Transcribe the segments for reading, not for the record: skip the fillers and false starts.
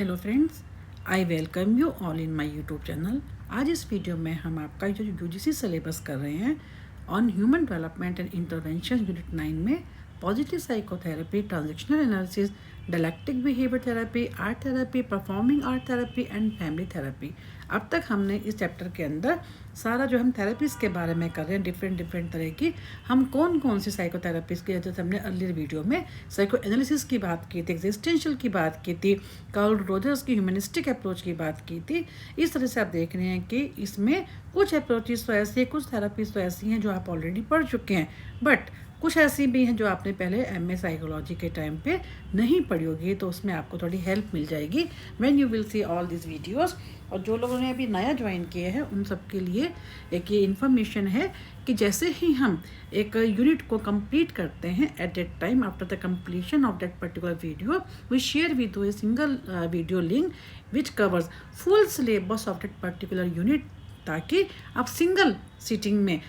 Hello friends, I welcome you all in my YouTube channel. आज इस video में हम आपका जो यूजीसी सिलेबस कर रहे हैं on human development and intervention unit 9 में positive psychotherapy, transactional analysis, dialectic behaviour therapy, art therapy, performing art therapy and family therapy. अब तक हमने इस चैप्टर के अंदर सारा जो हम थेरेपीज़ के बारे में कर रहे हैं, डिफरेंट तरह की, हम कौन कौन सी साइकोथेरेपीज़ की, जैसे हमने अर्लियर वीडियो में साइको एनालिसिस की बात की थी, एग्जिस्टेंशियल की बात की थी, कार्ल रोजर्स की ह्यूमनिस्टिक अप्रोच की बात की थी। इस तरह से आप देख रहे हैं कि इसमें कुछ अप्रोचेस तो ऐसी, कुछ थेरेपीज़ तो ऐसी हैं जो आप ऑलरेडी पढ़ चुके हैं, बट कुछ ऐसी भी हैं जो आपने पहले एमए साइकोलॉजी के टाइम पे नहीं पढ़ी होगी, तो उसमें आपको थोड़ी हेल्प मिल जाएगी when you will see all this videos. और जो लोगों ने अभी नया ज्वाइन किया है उन सब के लिए एक ये इन्फॉर्मेशन है कि जैसे ही हम एक यूनिट को कंप्लीट करते हैं, at that time after the completion of that particular video we share with you a single video link which covers full syllabus of that particular unit, ताकि आप सिंगल सीटिंग में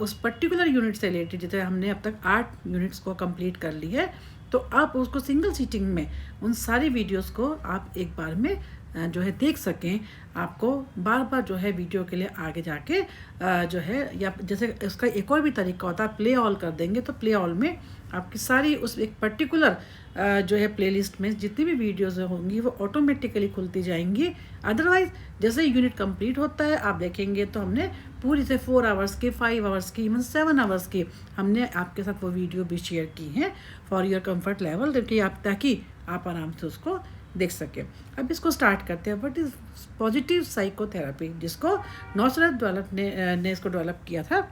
उस पर्टिकुलर यूनिट से related, जैसे हमने अब तक 8 units को कंप्लीट कर लिया है, तो आप उसको सिंगल सीटिंग में उन सारी वीडियोस को आप एक बार में जो है देख सकें। आपको बार बार जो है वीडियो के लिए आगे जाके जो है, या जैसे उसका एक और भी तरीका होता है, प्ले ऑल कर देंगे तो प्ले ऑल में आपकी सारी उस एक पर्टिकुलर जो है प्लेलिस्ट में जितनी भी वीडियोस होंगी वो ऑटोमेटिकली खुलती जाएंगी। अदरवाइज जैसे यूनिट कंप्लीट होता है आप देखेंगे तो हमने पूरी से 4 आवर्स की, 5 आवर्स की, इवन 7 आवर्स की हमने आपके साथ वो वीडियो भी शेयर की हैं फॉर योर कंफर्ट लेवल, ताकि आप आराम से उसको देख सके। अब इसको स्टार्ट करते हैं। व्हाट इज पॉजिटिव साइकोथेरेपी, जिसको नॉर्सरथ डेवलप ने इसको डेवलप किया था,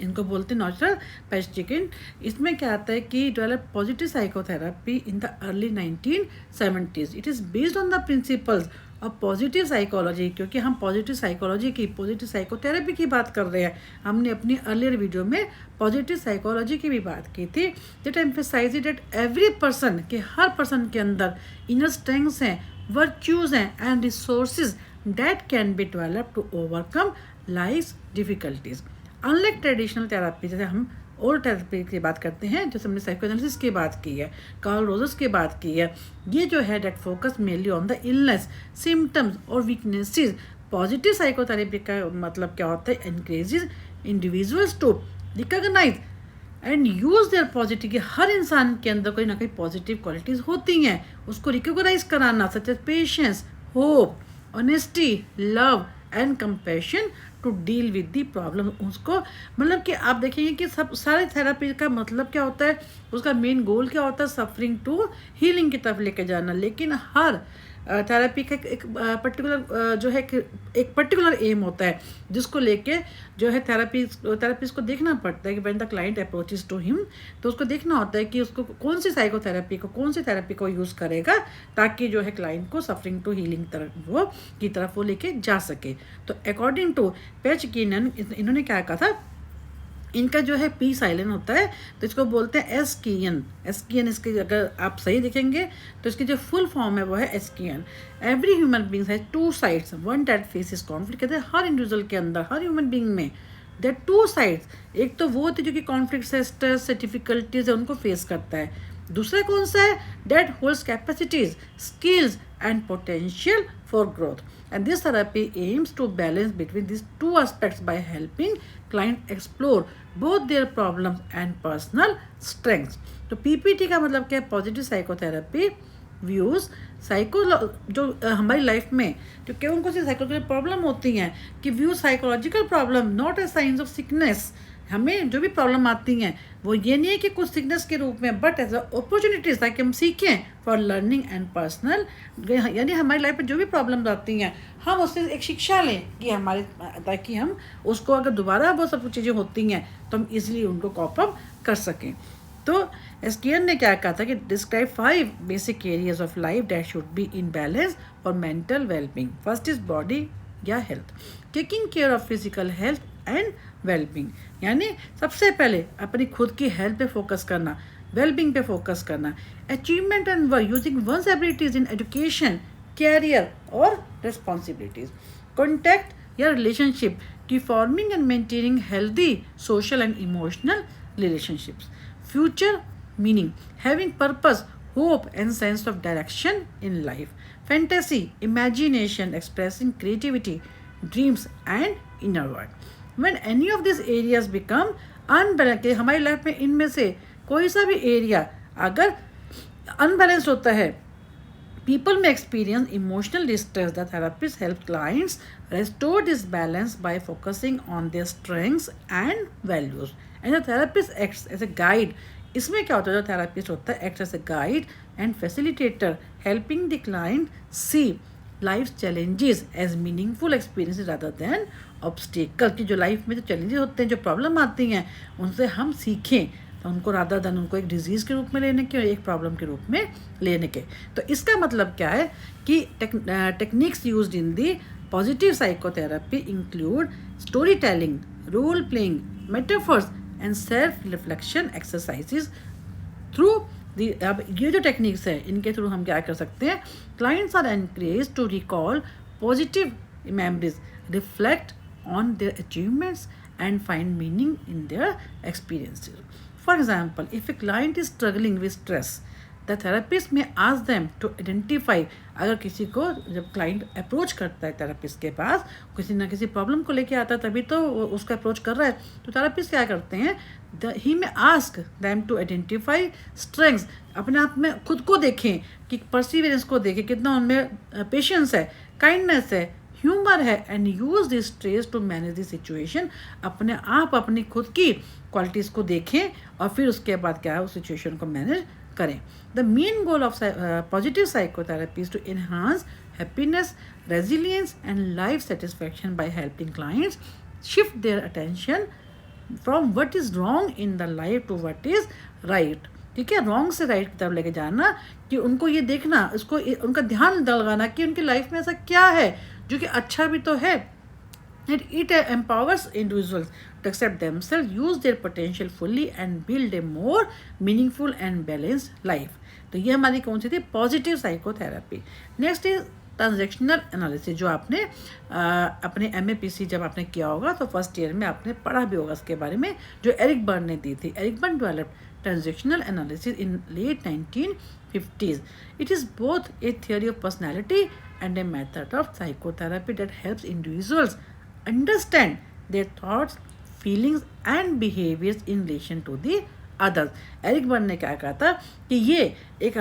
इनको बोलते हैं नॉर्सरथ पेस्टिकिन। इसमें क्या आता है कि develop positive psychotherapy in the early 1970s। It is based on the principles of positive psychology, क्योंकि हम पॉजिटिव साइकोलॉजी की, पॉजिटिव साइकोथेरेपी की बात कर रहे हैं। हमने अपनी अर्लियर वीडियो में पॉजिटिव साइकोलॉजी की भी बात की थी, that emphasise that every person, के हर पर्सन के अंदर इनर स्ट्रेंथ्स हैं, वर्च्यूज हैं and resources that can be develop to overcome life difficulties. Unlike traditional therapy, जैसे हम ओल्ड थेरेपी की बात करते हैं, जैसे हमने साइकोएनालिसिस की बात की है, कार्ल रोजर्स की बात की है, ये जो है that focus mainly on the illness, symptoms और वीकनेसेस। पॉजिटिव साइकोथेरेपी का मतलब क्या होता है, encourages individuals to recognise and use their positive, कि हर इंसान के अंदर कोई ना कोई पॉजिटिव क्वालिटीज़ होती हैं, उसको रिकॉग्नाइज कराना, such as patience, hope, honesty, love and compassion to deal with the problem. उसको मतलब कि आप देखेंगे कि सब सारे थेरेपी का मतलब क्या होता है, उसका मेन गोल क्या होता है, सफरिंग टू हीलिंग की तरफ लेके जाना। लेकिन हर थेरेपी का एक पर्टिकुलर जो है एक पर्टिकुलर एम होता है, जिसको लेके जो है थेरेपिस्ट को देखना पड़ता है कि when the client approaches to him, तो उसको देखना होता है कि उसको कौन सी थेरेपी को यूज़ करेगा, ताकि जो है क्लाइंट को सफरिंग टू हीलिंग की तरफ वो लेके जा सके। तो अकॉर्डिंग टू पेस्टिकिन, इन्होंने क्या कहा था, इनका जो है पी साइलेंट होता है, तो इसको बोलते हैं एस्कियन। इसके अगर आप सही देखेंगे तो इसकी जो फुल फॉर्म है वो है एस्कियन। एवरी ह्यूमन बींग है 2 sides, one that faces conflict. कहते हैं हर इंडिविजुअल के अंदर, हर ह्यूमन बींग में देयर 2 साइड्स, एक तो वो होती है जो कि कॉन्फ्लिक्ट से, स्ट्रेस से, डिफिकल्टीज है, उनको फेस करता है। दूसरा कौन सा है, that holds capacities, skills and potential for growth. And this therapy aims to balance between these 2 aspects by helping client explore both their problems and personal strengths. तो PPT का मतलब क्या है, पॉजिटिव साइकोथेरेपी व्यूज जो हमारी life में जो कौन कौन सी साइकोलॉजिकल प्रॉब्लम होती हैं, कि view psychological problem not a science of sickness. हमें जो भी प्रॉब्लम आती हैं वो ये नहीं है कि कुछ सिकनेस के रूप में, बट एज अपॉर्चुनिटीज, ताकि हम सीखें फॉर लर्निंग एंड पर्सनल। यानी हमारी लाइफ में जो भी प्रॉब्लम्स आती हैं हम उससे एक शिक्षा लें कि हमारे, ताकि हम उसको अगर दोबारा वो सब चीज़ें होती हैं तो हम इजीली उनको कॉप अप कर सकें। तो एस्कियन ने क्या कहा था कि describe 5 basic areas of life that should be in balance for mental wellbeing. First is body या health, taking care of physical health and wellbeing, यानी सबसे पहले अपनी खुद की हेल्थ पे फोकस करना, वेलबींग पे फोकस करना, achievement and work using one's abilities in education, career और रिस्पॉन्सिबिलिटीज, कॉन्टैक्ट या रिलेशनशिप की forming and maintaining healthy social and emotional relationships, future meaning, having purpose hope and sense of direction in life, fantasy, imagination, expressing creativity, dreams and inner world. When any of these areas become unbalanced, हमारी life में इनमें से कोई सा भी area अगर unbalanced होता है, people may experience emotional distress. The therapist helps clients restore this balance by focusing on their strengths and values. And the therapist acts as a guide. इसमें क्या होता है, जो थेरापिस्ट होता है act as a guide and facilitator, helping the client see life challenges as meaningful experience rather than obstacle, कि जो life में जो चैलेंजेस होते हैं, जो प्रॉब्लम आती हैं, उनसे हम सीखें, तो उनको रादर देन उनको एक डिजीज़ के रूप में लेने के और एक प्रॉब्लम के रूप में लेने के। तो इसका मतलब क्या है कि techniques used in the positive psychotherapy include story telling, role playing, metaphors and self reflection exercises through the. अब ये जो टेक्निक्स है, इनके थ्रू हम क्या कर सकते हैं, clients are encouraged to recall positive memories, reflect on their achievements and find meaning in their experiences. For example, if a client is struggling with stress, the therapist may ask them to identify, अगर किसी को जब client approach करता है therapist के पास, किसी ना किसी प्रॉब्लम को लेके आता है, तभी तो उसका अप्रोच कर रहा है, तो थेरेपिस्ट क्या करते हैं, ही में ask them to identify strengths, अपने आप में खुद को देखें, कि परसिवरेंस को देखें, कितना उनमें पेशेंस है, काइंडनेस है, ह्यूमर है, and use this traits to manage the situation. अपने आप अपनी खुद की क्वालिटीज़ को देखें और फिर उसके बाद क्या है, उस सिचुएशन को मैनेज करें। The main goal of positive psychotherapy is to enhance happiness, resilience and life satisfaction by helping clients shift their attention from what is wrong in the life to what is right. ठीक है, wrong से right की तरफ लेके जाना, कि उनको ये देखना, इसको उनका ध्यान लगाना कि उनकी लाइफ में ऐसा क्या है जो कि अच्छा भी तो है। And it empowers individuals to accept themselves, use their potential fully and build a more meaningful and balanced life. तो ये हमारी कौन सी थी, positive psychotherapy. Next is transactional analysis, जो आपने अपने MAPC जब आपने किया होगा तो फर्स्ट ईयर में आपने पढ़ा भी होगा इसके बारे में, जो एरिक बर्न ने दी थी। Eric Berne developed transactional analysis in late 1950s. It is both a theory of personality and a method of psychotherapy that helps individuals understand their thoughts, feelings and behaviors in relation to the others. Eric Berne ने क्या कहा था कि ये एक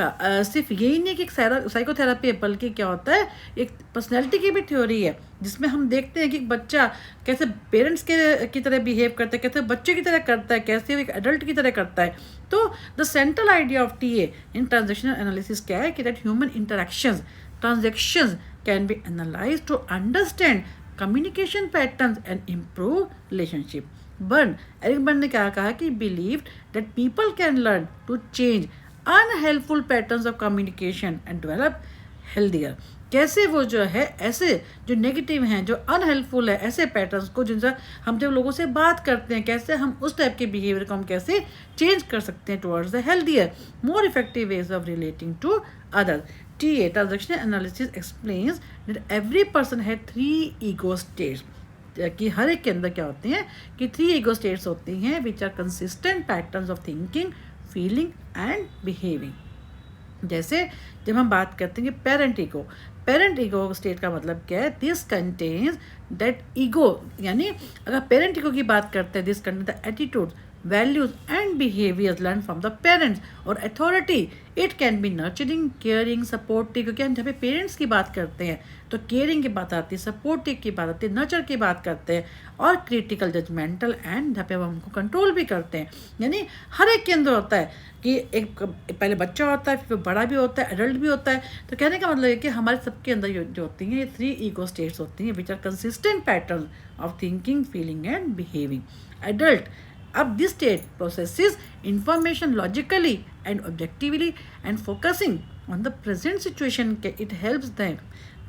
सिर्फ यही नहीं कि एक साइकोथेरेपी है, बल्कि क्या होता है, एक पर्सनैलिटी की भी थ्योरी है, जिसमें हम देखते हैं कि बच्चा कैसे पेरेंट्स की तरह बिहेव करता है, कैसे बच्चे की तरह करता है, कैसे एक एडल्ट की तरह करता है। तो the central idea of TA in transactional analysis क्या है कि that human interactions, transactions can be analysed to understand communication patterns and improve relationship. Eric Berne ने क्या कहा कि believed that people can learn to change unhelpful patterns of communication and develop healthier. कैसे वो जो है ऐसे जो नेगेटिव हैं, जो अनहेल्पफुल है, ऐसे पैटर्न्स को जिनसे हम जब लोगों से बात करते हैं, कैसे हम उस टाइप के बिहेवियर को हम कैसे चेंज कर सकते हैं towards the healthier more effective ways of relating to others. TA transactional analysis explains that every person had 3 ego states, कि हर एक के अंदर क्या होते हैं कि 3 ईगो स्टेट्स होती हैं which are consistent patterns of thinking, feeling and behaving. जैसे जब हम बात करते हैं कि पेरेंट ईगो स्टेट का मतलब क्या है, दिस कंटेन्स दैट ईगो, यानी अगर पेरेंट ईगो की बात करते हैं, this contains the attitude, values and behaviors learned from the parents और authority. It can be nurturing, caring, supportive, क्योंकि हम जब पेरेंट्स की बात करते हैं तो केयरिंग की बात आती है, सपोर्टिव की बात आती है, नर्चर की बात करते हैं, और क्रिटिकल, जजमेंटल एंड जहाँ पे हम उनको कंट्रोल भी करते हैं। यानी हर एक के अंदर होता है कि एक पहले बच्चा होता है, फिर बड़ा भी होता है, एडल्ट भी होता है। तो कहने का मतलब है कि हमारे सबके अंदर जो होती हैं ये 3 ईगो स्टेट्स होती हैं which are consistent pattern of thinking, feeling and behaving. Adult, अब this state processes information logically and objectively and focusing on the present situation, it helps them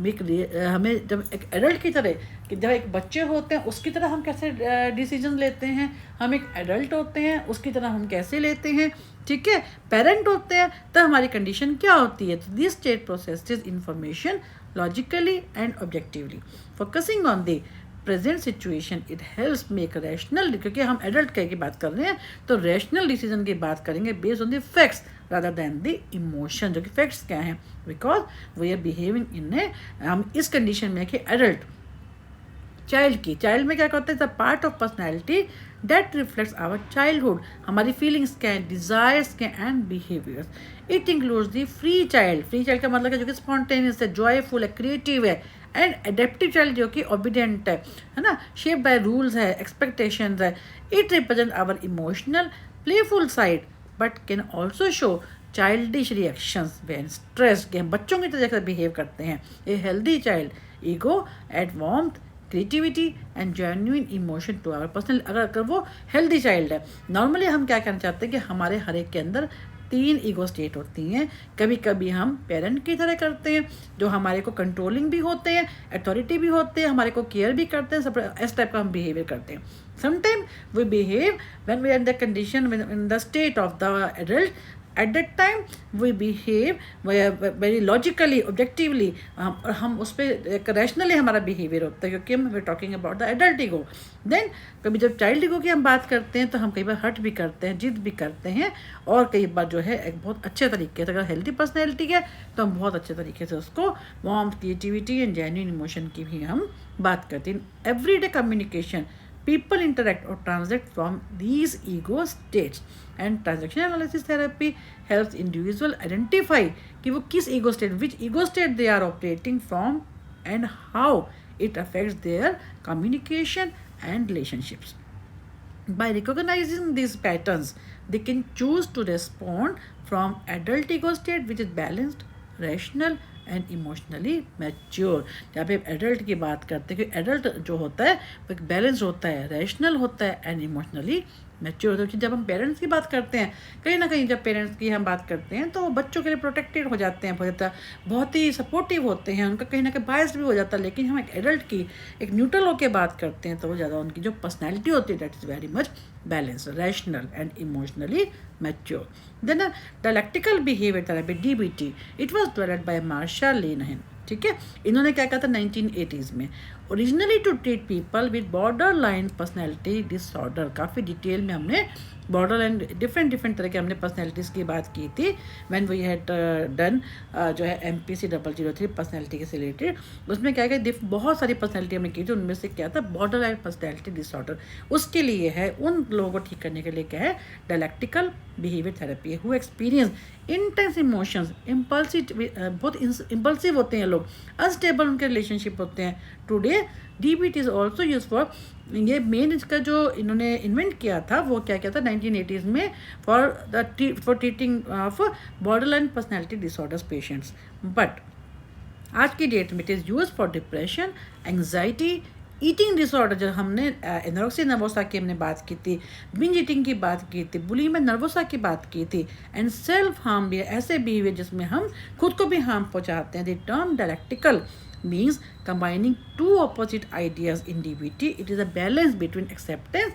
make हमें जब एक एडल्ट की तरह, कि जब एक बच्चे होते हैं उसकी तरह हम कैसे डिसीजन लेते हैं, हम एक एडल्ट होते हैं उसकी तरह हम कैसे लेते हैं, ठीक है, पेरेंट होते हैं तो हमारी कंडीशन क्या होती है। तो this state processes information logically and objectively, focusing on the present situation it helps make rational, क्योंकि हम एडल्ट की बात कर रहे हैं तो रैशनल डिसीजन की बात करेंगे based on the facts rather than the emotion. जो कि फैक्ट्स क्या हैं, because we are behaving in a, हम इस कंडीशन में कि एडल्ट चाइल्ड में क्या करते हैं, the part of personality that reflects our childhood, हमारी फीलिंग्स क्या हैं, डिज़ायर्स क्या and behaviours. It includes the free child का मतलब है जो कि स्पॉन्टेनियस है, जॉयफुल है, क्रिएटिव है, एंड एडेप्टिव चाइल्ड जो कि ओबीडियंट है ना, शेप बाय रूल्स है, एक्सपेक्टेशंस है। It represent our emotional playful side but can also show childish reactions when stressed, कि हम बच्चों की तरह बिहेव करते हैं। A healthy child ego at warmth, creativity and genuine emotion to our personal. अगर वो हेल्दी चाइल्ड है, नॉर्मली हम क्या करना चाहते हैं कि हमारे हर एक के अंदर 3 ईगो स्टेट होती हैं। कभी कभी हम पेरेंट की तरह करते हैं जो हमारे को कंट्रोलिंग भी होते हैं, अथॉरिटी भी होते हैं, हमारे को केयर भी करते हैं, सब इस टाइप का हम बिहेवियर करते हैं। Sometime we behave when we are in the condition in the state of the adult, at that time we behave very logically objectively, और हम उस पर एक रैशनली हमारा बिहेवियर होता है, क्योंकि हम we talking about the adult ego. Then कभी जब चाइल्ड ईगो की हम बात करते हैं तो हम कई बार हर्ट भी करते हैं, जिद भी करते हैं, और कई बार जो है एक बहुत अच्छे तरीके से, अगर हेल्दी पर्सनैलिटी है तो हम बहुत अच्छे तरीके से उसको warmth, creativity and genuine emotion की भी हम बात करते हैं। Everyday communication people interact or transact from these ego states, and transaction analysis therapy helps individual identify कि वो किस ego state, which ego state they are operating from and how it affects their communication and relationships. By recognizing these patterns, they can choose to respond from adult ego state which is balanced, rational and emotionally mature. जहाँ पे adult की बात करते हैं कि adult जो होता है वो एक बैलेंस होता है, रैशनल होता है एंड इमोशनली मैच्योर होता है। जब हम पेरेंट्स की बात करते हैं, कहीं ना कहीं जब पेरेंट्स की हम बात करते हैं तो बच्चों के लिए प्रोटेक्टेड हो जाते हैं, बहुत ही सपोर्टिव होते हैं, उनका कहीं ना कहीं बायस भी हो जाता है। लेकिन हम एक एडल्ट की एक न्यूट्रल होकर बात करते हैं तो वो ज़्यादा उनकी जो पर्सनैलिटी होती है that is very much balance, rational and emotionally mature. Then dialectical behaviour therapy DBT, it was developed by Marsha Linehan. ठीक है, इन्होंने क्या कहा था 1980s में, originally to treat people with borderline personality disorder. काफ़ी डिटेल में हमने बॉर्डर लाइन डिफरेंट तरह के हमने पर्सनैलिटीज़ की बात की थी व्हेन वी हैड डन जो है MPC 003 पर्सनैलिटी के रिलेटेड। उसमें क्या है, बहुत सारी पर्सनैलिटी हमने की थी, उनमें से क्या था बॉर्डर लाइन पर्सनैलिटी डिसऑर्डर। उसके लिए है, उन लोगों को ठीक करने के लिए क्या है, dialectical behaviour therapy. Who experience intense emotions, बहुत इम्पल्सिव होते हैं लोग, अनस्टेबल उनके रिलेशनशिप होते हैं। Today DBT is also use for, ये मेन इसका जो इन्होंने इन्वेंट किया था वो क्या था 1980s में, for treating of border line personality disorders patients. But आज की डेट में it is use for depression, anxiety, eating disorder, जो हमने एनोरेक्सिया नर्वोसा की हमने बात की थी, बिंज ईटिंग की बात की थी, बुलिमिया नर्वोसा की बात की थी, एंड सेल्फ हार्म भी, ऐसे बिहेवियर जिसमें हम खुद को भी हार्म पहुंचाते हैं। The term dialectical means combining two opposite ideas in DBT. It is a balance between acceptance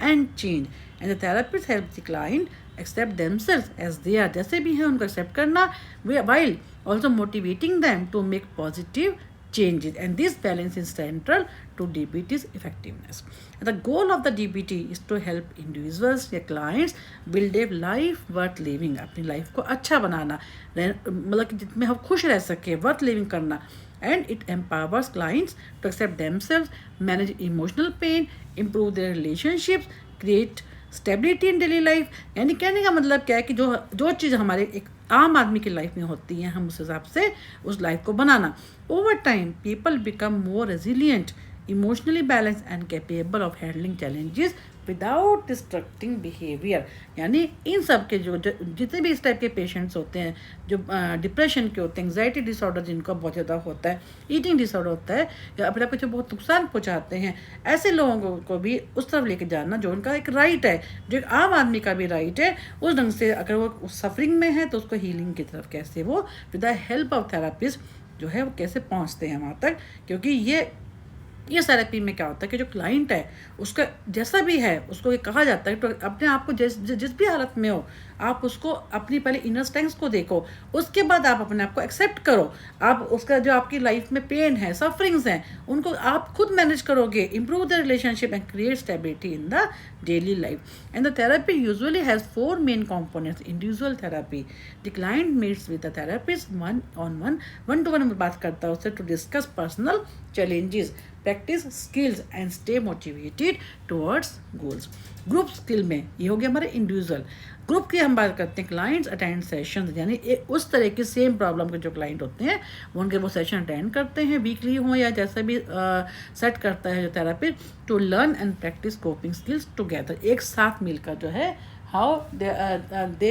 and change, and the therapist helps the client accept themselves as they are, जैसे भी हैं उनको accept करना, while also motivating them to make positive changes, and this balance is central to DBT's effectiveness. And the goal of the DBT is to help individuals या clients build a life worth living, अपनी life को अच्छा बनाना, मतलब कि जिसमें हम खुश रह सके, worth living करना। And it empowers clients to accept themselves, manage emotional pain, improve their relationships, create stability in daily life। यानी कहने का मतलब क्या है कि जो चीज़ हमारे एक आम आदमी की लाइफ में होती हैं, हम उस हिसाब से उस लाइफ को बनाना। Over time people become more resilient, emotionally balance and capable of handling challenges without destructing behaviour. यानी इन सब के जो जितने भी इस टाइप के पेशेंट्स होते हैं, जो डिप्रेशन के होते हैं, एंग्जाइटी डिसऑर्डर जिनका बहुत ज़्यादा होता है, ईटिंग डिसऑर्डर होता है, या अपने आप को जो बहुत नुकसान पहुंचाते हैं, ऐसे लोगों को भी उस तरफ लेके जाना जो उनका एक राइट है, जो एक आम आदमी का भी राइट है, उस ढंग से अगर वो सफरिंग में है तो उसको हीलिंग की तरफ कैसे वो with the help of therapist जो है वो कैसे पहुँचते हैं वहाँ तक। क्योंकि ये ये थेरेपी में क्या होता है कि जो क्लाइंट है उसका जैसा भी है उसको ये कहा जाता है तो अपने आप को जिस भी हालत में हो आप उसको अपनी पहले इनर स्ट्रेंथ्स को देखो, उसके बाद आप अपने आप को एक्सेप्ट करो। आप उसका जो आपकी लाइफ में पेन है, सफरिंग्स हैं, उनको आप खुद मैनेज करोगे, improve the relationship and create stability in the daily life. And the therapy usually has 4 main components. Individual therapy, the client meets with the therapist one to one में बात करता है उससे to discuss personal challenges, practice skills and stay motivated towards goals. Group skill में ये हो गया हमारे इंडिविजुअल। ग्रुप की हम बात करते हैं, क्लाइंट्स अटेंड सेशन, यानी उस तरह की सेम प्रॉब्लम के जो क्लाइंट होते हैं वो सेशन अटेंड करते हैं, वीकली हो या जैसा भी सेट करता है जो therapist, to learn and practice coping skills together. एक साथ मिलकर जो है how they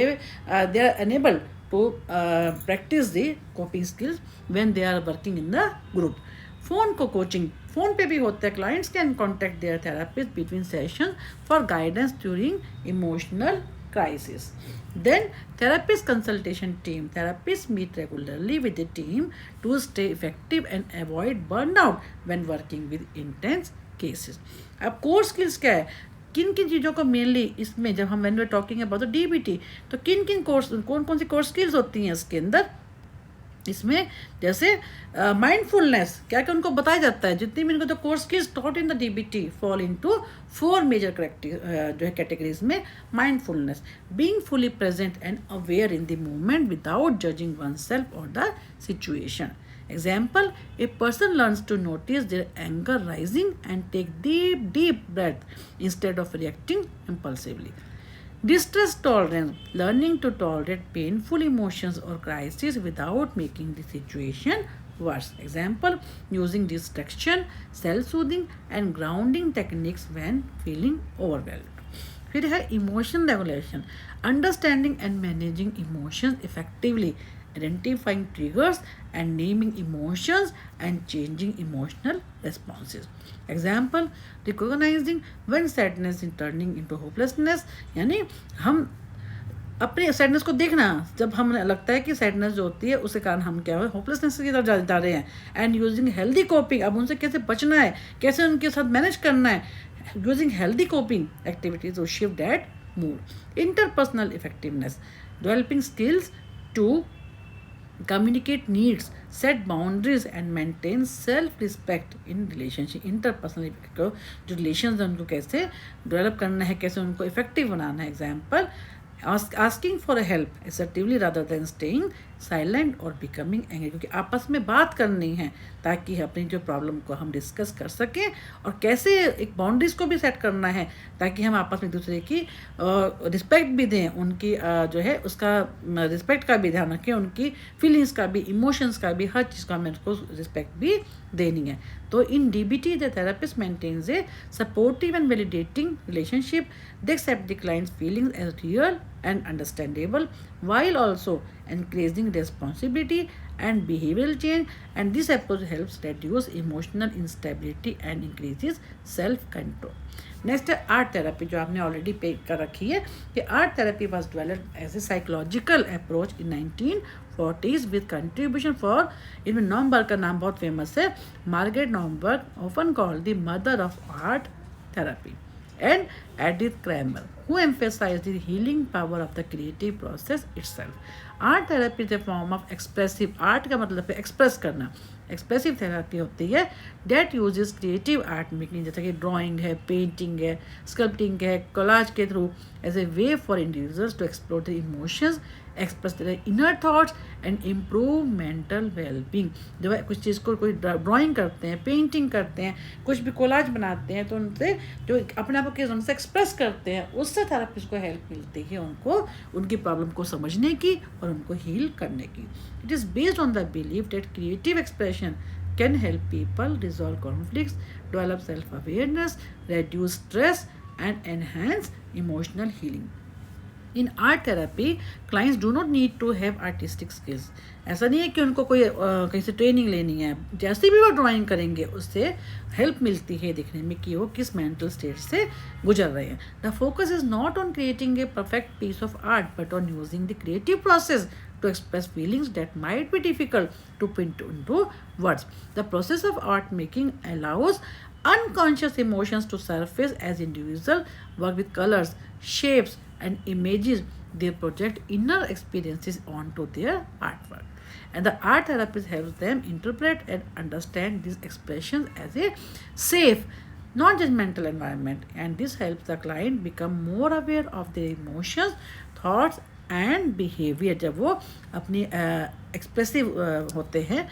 are enable to practice the coping skills when they are working in the group. Phone को कोचिंग फ़ोन पे भी होता है, clients can contact their therapist between session for guidance during emotional crisis. Then therapist consultation team, therapists meet regularly with the team to stay effective and avoid burnout when working with intense cases. अब core skills क्या है, किन किन चीज़ों को mainly इसमें जब हम when we are talking about the DBT तो किन किन कोर्स कौन सी कोर स्किल्स होती हैं इसके अंदर, इसमें जैसे माइंडफुलनेस क्या क्या उनको बताया जाता है। जितनी भी इनको जो core skills taught in the DBT fall into 4 major जो है कैटेगरीज में। Mindfulness, being fully present and aware in the moment without judging one self और the situation. Example, a person learns to notice their anger rising and take deep breath instead of reacting impulsively. Distress tolerance, learning to tolerate painful emotions or crises without making the situation worse. Example, using distraction, self-soothing and grounding techniques when feeling overwhelmed. फिर है emotion regulation, understanding and managing emotions effectively, identifying triggers and naming emotions and changing emotional responses. Example, recognizing when sadness is turning into hopelessness, यानी हम अपने sadness को देखना, जब हमें लगता है कि सैडनेस जो होती है उसके कारण हम क्या हो होपलेसनेस की तरफ जा रहे हैं। एंड यूजिंग हेल्दी कोपिंग, अब उनसे कैसे बचना है, कैसे उनके साथ मैनेज करना है, using healthy coping activities to shift that mood. Interpersonal effectiveness, developing skills to communicate needs, set boundaries and maintain self-respect in relationship. interpersonal जो रिलेशन है उनको कैसे डेवलप करना है, कैसे उनको इफेक्टिव बनाना है। Example, asking for a help assertively rather than staying silent or becoming angry, क्योंकि आपस में बात करनी है ताकि अपनी जो प्रॉब्लम को हम डिस्कस कर सकें, और कैसे एक बाउंड्रीज को भी सेट करना है ताकि हम आपस में एक दूसरे की रिस्पेक्ट भी दें, उनकी जो है उसका रिस्पेक्ट का भी ध्यान रखें, उनकी फीलिंग्स का भी, इमोशंस का भी, हर चीज़ का हमें उसको रिस्पेक्ट भी देनी है। तो in DBT the therapist maintains a supportive and validating relationship, they accept the clients feelings as real and understandable while also encouraging responsibility and behavioral change, and this approach helps reduce emotional instability and increases self control. Next है art therapy, जो आपने already पे कर रखी है कि art therapy was developed as a psychological approach in 1940s with contribution for, इनमें Naumburg का नाम बहुत फेमस है, Margaret Naumburg often called the mother of art therapy, and Edith Kramer, who emphasized the healing power of the creative process itself. Art therapy is a form of expressive art का मतलब है express करना, expressive therapy होती है that uses creative art making, जैसे कि drawing है, painting है, स्कल्पटिंग है, कोलाज के through as a way for individuals to explore the emotions, express their inner thoughts and improve mental wellbeing. जब कुछ चीज़ को कोई ड्राइंग करते हैं, पेंटिंग करते हैं, कुछ भी कोलाज बनाते हैं, तो उनसे जो अपने आप को उनसे एक्सप्रेस करते हैं, उससे थेरेपिस्ट को हेल्प मिलती है उनको उनकी प्रॉब्लम को समझने की और उनको हील करने की। It is based on the believe that creative expression can help people resolve conflicts, develop self-awareness, reduce stress, and enhance emotional healing. In art therapy, clients do not need to have artistic skills. ऐसा नहीं है कि उनको कोई कहीं से training लेनी है, जैसे भी वो ड्राइंग करेंगे उससे हेल्प मिलती है देखने में कि वो किस मेंटल स्टेट से गुजर रहे हैं। The focus is not on creating a perfect piece of art but on using the creative process to express feelings that might be difficult to put into words. The process of art making allows unconscious emotions to surface as individuals work with colors, shapes, and images. They project inner experiences onto their artwork. And the art therapist helps them interpret and understand these expressions as a safe, non-judgmental environment. And this helps the client become more aware of their emotions, thoughts, and behavior जब वो अपनी expressive होते हैं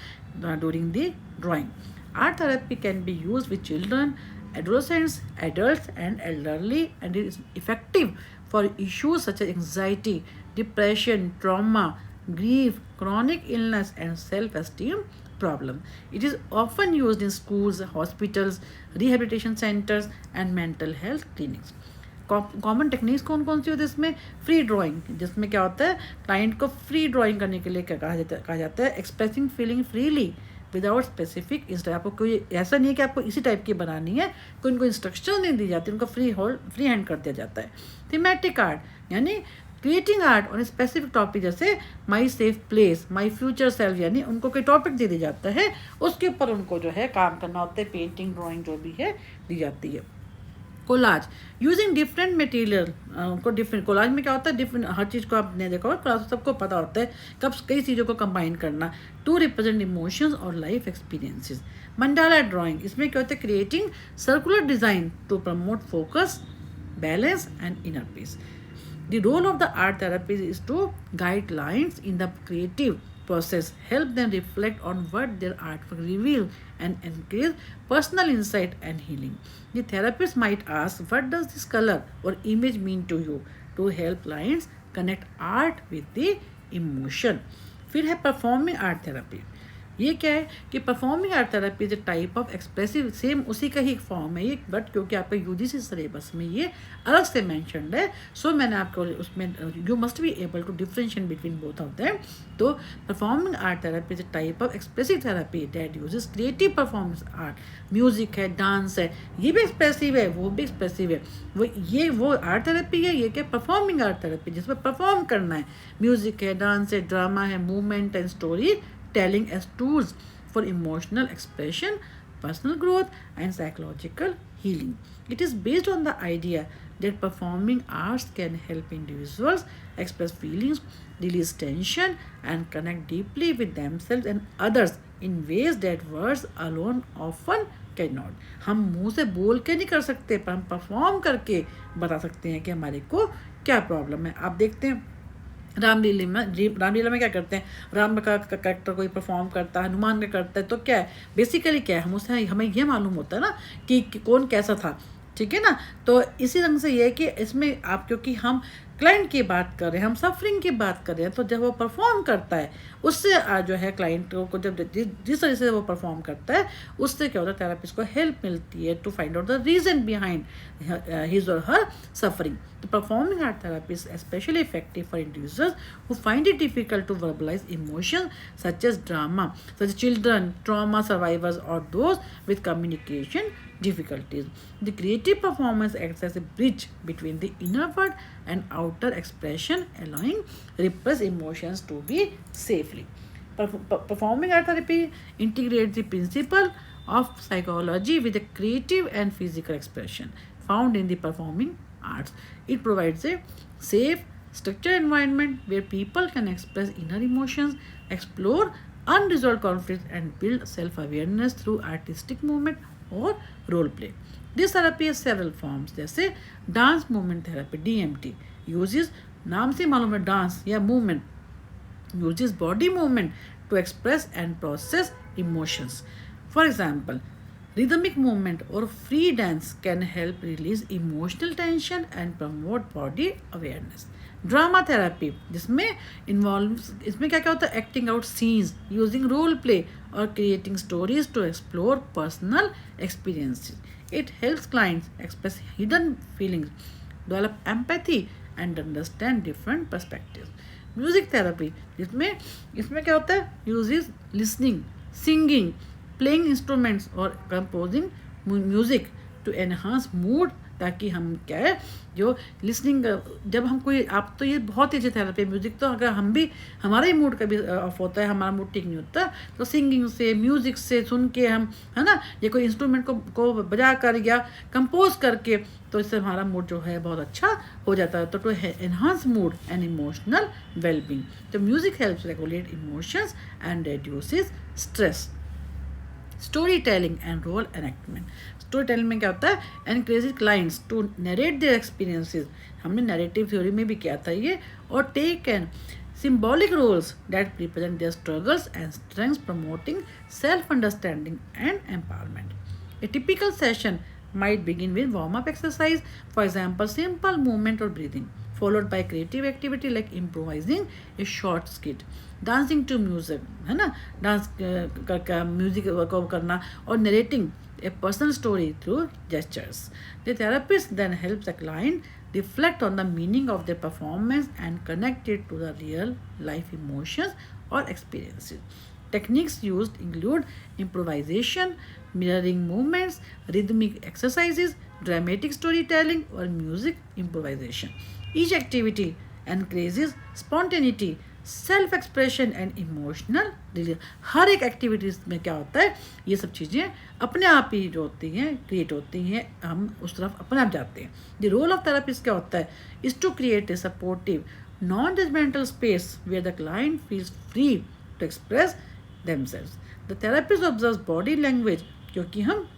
during the drawing. Art therapy can be used with children, adolescents, adults, and elderly, and it is effective for issues such as anxiety, depression, trauma, grief, chronic illness, and self esteem problem. It is often used in schools, hospitals, rehabilitation centers, and mental health clinics. Common techniques कौन कौन सी होती है इसमें? Free drawing, जिसमें क्या होता है, client को फ्री ड्राइंग करने के लिए क्या कहा जाता है expressing feeling freely without specific instruction. आपको कोई ऐसा नहीं है कि आपको इसी टाइप की बनानी है, कोई उनको इंस्ट्रक्शन नहीं दी जाती, उनको फ्री हैंड कर दिया जाता है. थीमेटिक आर्ट यानी creating art on specific topic, जैसे my safe place, my future self, यानी उनको कोई टॉपिक दे दिया जाता है, उसके ऊपर उनको जो है काम करना होता है, पेंटिंग ड्राइंग जो भी है दी जाती है. कोलाज यूजिंग डिफरेंट मटेरियल, उनको डिफरेंट कोलाज में क्या होता है, डिफरेंट हर चीज़ को आपने देखा होगा, कोलाज सबको पता होता है कब कई चीज़ों को कंबाइन करना टू रिप्रेजेंट इमोशंस और लाइफ एक्सपीरियंसेस. मंडाला ड्राइंग, इसमें क्या होता है creating circular design to promote focus, balance and inner peace. The role of the art therapist is to guide clients in the creative process, help them reflect on what their artwork reveals, and encourage personal insight and healing. The therapist might ask, what does this color or image mean to you? To help clients connect art with the emotion. फिर है performing art therapy. ये क्या है कि performing art therapy is a type of expressive, same उसी का ही form है ये, बट क्योंकि आपका यूजीसी सिलेबस में ये अलग से मैंशनड है, सो मैंने आपको उसमें you must be able to differentiate between both of them. तो performing art therapy is a type of expressive therapy that uses creative performance art. Music है, डांस है, ये भी एक्सप्रेसिव है, वो भी एक्सप्रेसिव है. वो आर्ट थेरेपी है, ये क्या परफॉर्मिंग आर्ट थेरेपी, जिसमें परफॉर्म करना है. म्यूजिक है, डांस है, ड्रामा है, movement and story telling as tools for emotional expression, personal growth, and psychological healing. It is based on the idea that performing arts can help individuals express feelings, release tension, and connect deeply with themselves and others in ways that words alone often cannot. हम मुंह से बोल के नहीं कर सकते, पर हम परफॉर्म करके बता सकते हैं कि हमारे को क्या प्रॉब्लम है. आप देखते हैं रामलीला में क्या करते हैं, राम का कैरेक्टर कोई परफॉर्म करता है, हनुमान का करता है, तो क्या है बेसिकली क्या है, हमें ये मालूम होता है ना कि कौन कैसा था, ठीक है ना. तो इसी रंग से ये है कि इसमें आप, क्योंकि हम क्लाइंट की बात कर रहे हैं, हम सफरिंग की बात कर रहे हैं, तो जब वो परफॉर्म करता है उससे जो है क्लाइंट को जब जिस तरह से वो परफॉर्म करता है उससे क्या होता है, थेरेपिस्ट को हेल्प मिलती है to find out the reason behind his और हर सफरिंग. तो performing art therapy is especially effective for individuals who find it difficult to verbalize emotions such as drama, such as children, trauma survivors, or those with communication difficulties. The creative performance acts as a bridge between the inner world and outer expression, allowing repressed emotions to be safely. Performing art therapy integrates the principle of psychology with the creative and physical expression found in the performing arts. It provides a safe, structured environment where people can express inner emotions, explore unresolved conflicts, and build self-awareness through artistic movement or role play. This therapy has several forms, जैसे dance movement therapy DMT uses, नाम से मालूम है dance या movement, uses body movement to express and process emotions. For example, rhythmic movement or free dance can help release emotional tension and promote body awareness. Drama therapy जिसमें इसमें क्या क्या होता है, acting out scenes using role play और creating stories to explore personal experiences. It helps clients express hidden feelings, develop empathy and understand different perspectives. Music therapy जिसमें इसमें क्या होता है, uses listening, singing, playing instruments or composing music to enhance mood ताकि हम क्या है जो लिसनिंग, जब हम कोई, आप तो ये बहुत ही अच्छी थेरेपी म्यूज़िक, तो अगर हम भी, हमारा ही मूड कभी ऑफ होता है, हमारा मूड ठीक नहीं होता, तो सिंगिंग से, म्यूज़िक से सुन के हम, है ना, ये कोई इंस्ट्रूमेंट को बजा कर या कंपोज करके, तो इससे हमारा मूड जो है बहुत अच्छा हो जाता है। तो to enhance mood and emotional wellbeing, तो music helps regulate emotions and reduces stress. Storytelling and role enactment, storytelling में क्या होता है, encourage clients to narrate their experiences, हमने नरेटिव थ्योरी में भी किया था ये, और take an symbolic roles that represent their struggles and strengths, promoting self-understanding and empowerment. A typical session might begin with warm-up exercise, for example, simple movement or breathing, followed by creative activity like improvising a short skit, dancing to music, है ना, dance करके music को करना, और narrating a personal story through gestures. The therapist then helps the client reflect on the meaning of their performance and connect it to the real life emotions or experiences. Techniques used include improvisation, mirroring movements, rhythmic exercises, dramatic storytelling, or music improvisation. Each activity encourages spontaneity, self expression and emotional release. हर एक activities में क्या होता है, ये सब चीज़ें अपने आप ही जो होती हैं क्रिएट होती हैं, हम उस तरफ अपने आप जाते हैं। द रोल ऑफ थेरेपिस्ट क्या होता है, is to create a supportive non judgmental space where the client feels free to express themselves. The therapist observes body language, क्योंकि हम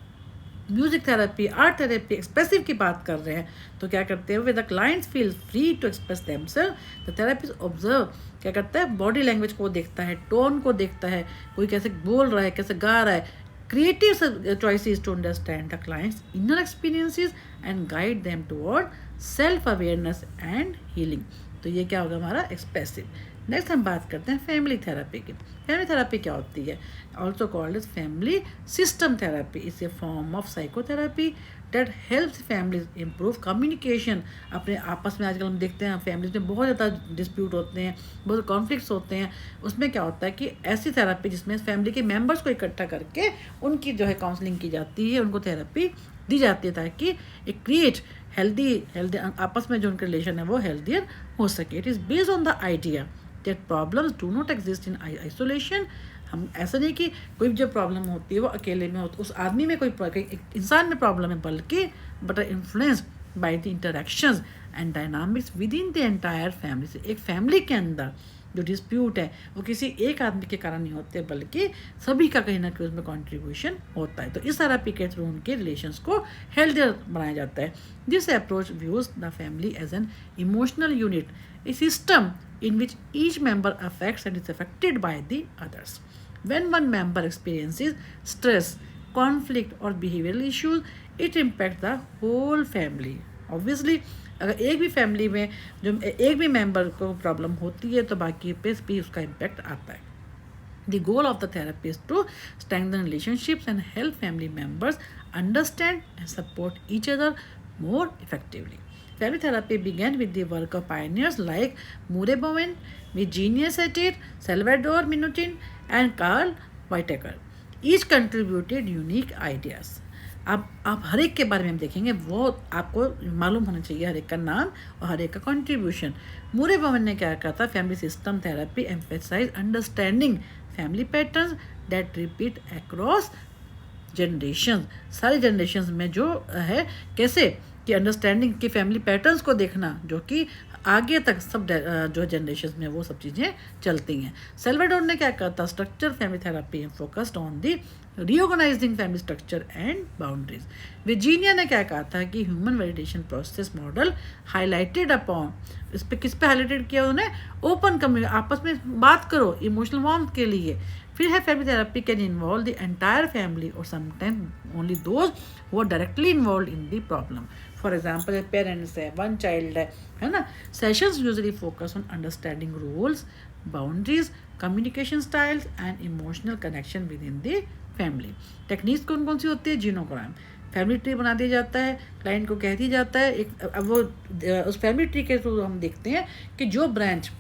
music therapy, art therapy, expressive की बात कर रहे हैं, तो क्या करते हैं, with the clients feel free to express themself, the therapist observe क्या करता है, बॉडी लैंग्वेज को देखता है, टोन को देखता है, कोई कैसे बोल रहा है, कैसे गा रहा है, creative choices to understand the clients inner experiences and guide them toward self awareness and healing. तो ये क्या होगा हमारा एक्सप्रेसिव। नेक्स्ट हम बात करते हैं फैमिली थेरेपी की। फैमिली थेरेपी क्या होती है, also called as family system therapy, is a form of psychotherapy that helps families improve communication. अपने आपस में आजकल हम देखते हैं फैमिलीज में बहुत ज़्यादा डिस्प्यूट होते हैं, बहुत कॉन्फ्लिक्ट्स होते हैं, उसमें क्या होता है कि ऐसी थेरेपी जिसमें फैमिली के मेम्बर्स को इकट्ठा करके उनकी जो है काउंसलिंग की जाती है, उनको थेरेपी दी जाती है, ताकि एक क्रिएट हेल्दी आपस में जो उनका रिलेशन है वो हेल्दियर हो सके। It is based on the idea that problems do not exist in isolation. हम ऐसा नहीं कि कोई जो प्रॉब्लम होती है वो अकेले में होती, उस आदमी में कोई एक इंसान में प्रॉब्लम है, बल्कि but are influenced by the interactions and dynamics within the entire family. से एक फैमिली के अंदर जो डिस्प्यूट है वो किसी एक आदमी के कारण नहीं होते, बल्कि सभी का कहीं ना कहीं उसमें कॉन्ट्रीब्यूशन होता है। तो इस थेरेपी के थ्रू उनके रिलेशंस को हेल्दियर बनाया जाता है। This approach views the family as an emotional unit, a system in which each member affects and is affected by the others. When one member experiences stress, conflict or behavioral issues, it impacts the whole family. Obviously, अगर एक भी family में जो एक भी member को problem होती है तो बाकी पे भी उसका इम्पैक्ट आता है। The goal of the therapy is to strengthen relationships and help family members understand and support each other more effectively. Family therapy began with the work of pioneers like Murray Bowen, Virginia Satir, Salvador Minuchin, and Carl Whitaker. Each contributed unique ideas. अब आप हर एक के बारे में हम देखेंगे, वो आपको मालूम होना चाहिए हर एक का नाम और हर एक का कंट्रीब्यूशन। मूरे बोवन ने क्या कहा था, family system therapy emphasize understanding family patterns that repeat across generation. सारे जनरेशन में जो है कैसे कि अंडरस्टैंडिंग की फैमिली पैटर्न्स को देखना, जो कि आगे तक सब जो जनरेशन में वो सब चीज़ें चलती हैं। सेल्वाडोर ने क्या कहा था, structure family therapy focused on the reorganising family structure and boundaries. Virginia ने क्या कहा था कि human validation process model highlighted upon, इस पे किस पे हाईलाइटेड किया उन्होंने, ओपन कम्युनिकेशन, आपस में बात करो इमोशनल वार्मथ के लिए। फिर है family therapy can involve the entire family और sometime only those who are directly involve in the problem. For example parents है, वन चाइल्ड है ना। Sessions usually focus on understanding roles, boundaries, communication styles and emotional connection within the family. Techniques कौन कौन सी होती है, जीनोग्राम, family tree बना दिया जाता है, क्लाइंट को कह दिया जाता है एक, अब वो उस फैमिली ट्री के थ्रू हम देखते हैं कि जो ब्रांच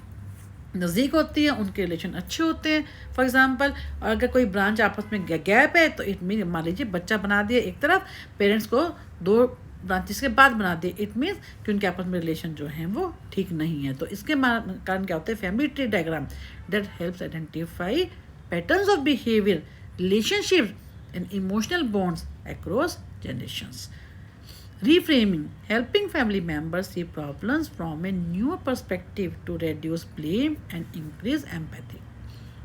नज़दीक होती है उनके रिलेशन अच्छे होते हैं। फॉर एग्जांपल अगर कोई ब्रांच आपस में गैप है तो इट मीन मान लीजिए बच्चा बना दिया एक तरफ, पेरेंट्स को दो ब्रांचेस के बाद बना दे, इट मीन्स कि उनके आपस में रिलेशन जो हैं वो ठीक नहीं है। तो इसके कारण क्या होता है, family tree diagram that helps identify patterns of behaviour, relationship and emotional bonds across generations. Reframing, helping family members see problems from a newer perspective to reduce blame and increase empathy.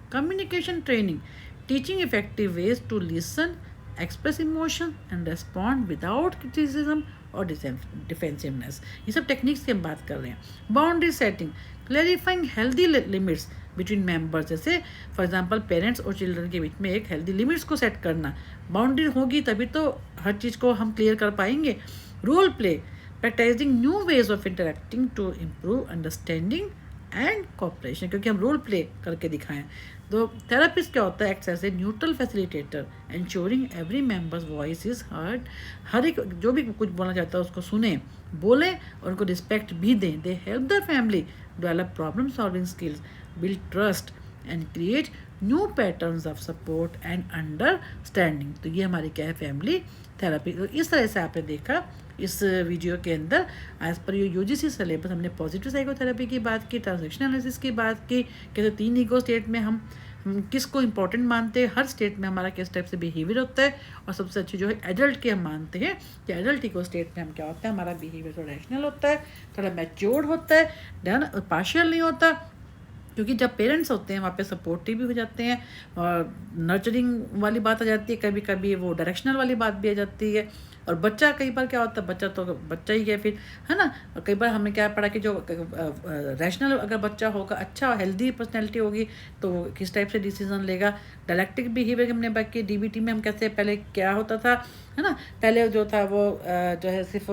Communication training, teaching effective ways to listen, express emotion and respond without criticism और defensiveness, ये सब techniques की हम बात कर रहे हैं। Boundary setting, clarifying healthy limits between members, जैसे फॉर एग्जांपल पेरेंट्स और चिल्ड्रन के बीच में एक हेल्दी लिमिट्स को सेट करना। बाउंड्री होगी तभी तो हर चीज़ को हम क्लियर कर पाएंगे। Role play, practicing new ways of interacting to improve understanding and cooperation, क्योंकि हम रोल प्ले करके दिखाएं। तो थेरेपिस्ट क्या होता है, acts as a neutral facilitator ensuring every members voice is heard, हर एक जो भी कुछ बोलना चाहता है उसको सुने, बोलें और उनको रिस्पेक्ट भी दें। They help the family develop problem solving skills, build trust and create new patterns of support and understanding. तो ये हमारी क्या है, फैमिली थेरेपी। तो इस तरह से आपने देखा इस वीडियो के अंदर एज पर यूजीसी सिलेबस हमने पॉजिटिव साइकोथेरेपी की बात की, ट्रांजैक्शनल एनालिसिस की बात की, कैसे 3 ईगो स्टेट में हम किसको इंपॉर्टेंट मानते हैं, हर स्टेट में हमारा किस टाइप से बिहेवियर होता है, और सबसे अच्छी जो है एडल्ट के हम मानते हैं कि एडल्ट ईगो स्टेट में हम क्या होता है, हमारा बिहेवियर थोड़ा रैशनल होता है, थोड़ा मैच्योर्ड होता है, डन पार्शियल नहीं होता, क्योंकि जब पेरेंट्स होते हैं वहाँ पे सपोर्टिव भी हो जाते हैं और नर्चरिंग वाली बात आ जाती है, कभी कभी वो डायरेक्शनल वाली बात भी आ जाती है। और बच्चा कई बार क्या होता है, बच्चा तो बच्चा ही है फिर, है ना। और कई बार हमने क्या पढ़ा कि जो रैशनल अगर बच्चा होगा, अच्छा हेल्दी पर्सनैलिटी होगी, तो वो किस टाइप से डिसीजन लेगा। डायलेक्टिक बिहेवियर हमने बात की, डीबीटी में हम कैसे पहले क्या होता था, है ना, पहले जो था वो जो है सिर्फ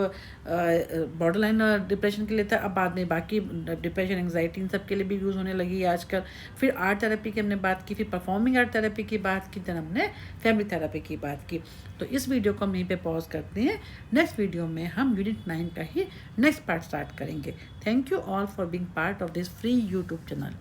बॉर्डर लाइन डिप्रेशन के लिए था, अब बाद में बाकी डिप्रेशन एंग्जाइटी इन सब के लिए भी यूज़ होने लगी है आजकल। फिर आर्ट थेरेपी की हमने बात की, फिर परफॉर्मिंग आर्ट थेरेपी की बात की, then हमने फैमिली थेरेपी की बात की। तो इस वीडियो को हम यहीं पे पॉज करते हैं, नेक्स्ट वीडियो में हम यूनिट 9 का ही नेक्स्ट पार्ट स्टार्ट करेंगे। Thank you all for being part of this free YouTube channel.